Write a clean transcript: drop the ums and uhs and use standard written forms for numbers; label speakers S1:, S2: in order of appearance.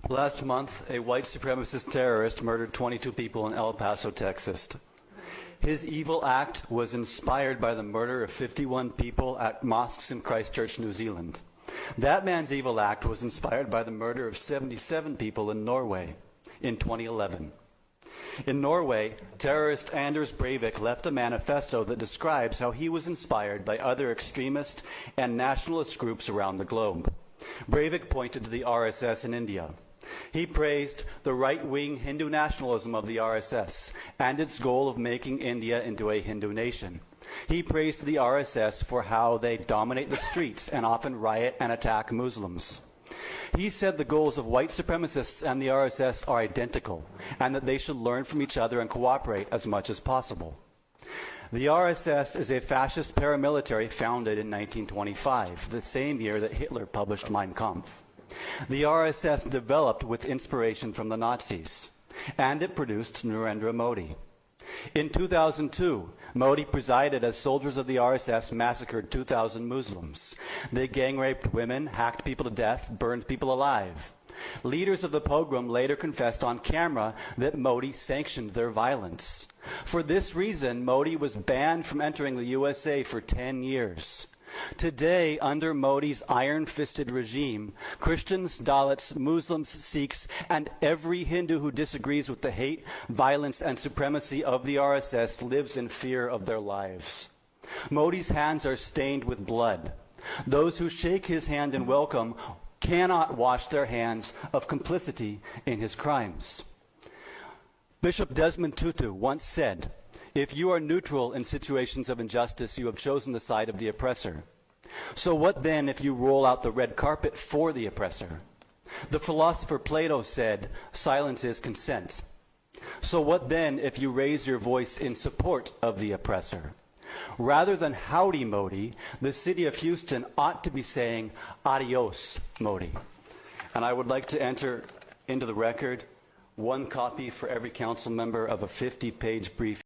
S1: Last month, a white supremacist terrorist murdered 22 people in El Paso, Texas. His evil act was inspired by the murder of 51 people at mosques in Christchurch, New Zealand. That man's evil act was inspired by the murder of 77 people in Norway in 2011. In Norway, terrorist Anders Breivik left a manifesto that describes how he was inspired by other extremist and nationalist groups around the globe. Breivik pointed to the RSS in India. He praised the right-wing Hindu nationalism of the RSS and its goal of making India into a Hindu nation. He praised the RSS for how they dominate the streets and often riot and attack Muslims. He said the goals of white supremacists and the RSS are identical and that they should learn from each other and cooperate as much as possible. The RSS is a fascist paramilitary founded in 1925, the same year that Hitler published Mein Kampf. The RSS developed with inspiration from the Nazis, and it produced Narendra Modi. In 2002, Modi presided as soldiers of the RSS massacred 2,000 Muslims. They gang-raped women, hacked people to death, burned people alive. Leaders of the pogrom later confessed on camera that Modi sanctioned their violence. For this reason, Modi was banned from entering the USA for 10 years. Today, under Modi's iron-fisted regime, Christians, Dalits, Muslims, Sikhs, and every Hindu who disagrees with the hate, violence, and supremacy of the RSS lives in fear of their lives. Modi's hands are stained with blood. Those who shake his hand in welcome cannot wash their hands of complicity in his crimes. Bishop Desmond Tutu once said, "If you are neutral in situations of injustice, you have chosen the side of the oppressor. So what then if you roll out the red carpet for the oppressor?" The philosopher Plato said, "Silence is consent." So what then if you raise your voice in support of the oppressor? Rather than howdy Modi, the city of Houston ought to be saying adios Modi. And I would like to enter into the record one copy for every council member of a 50-page brief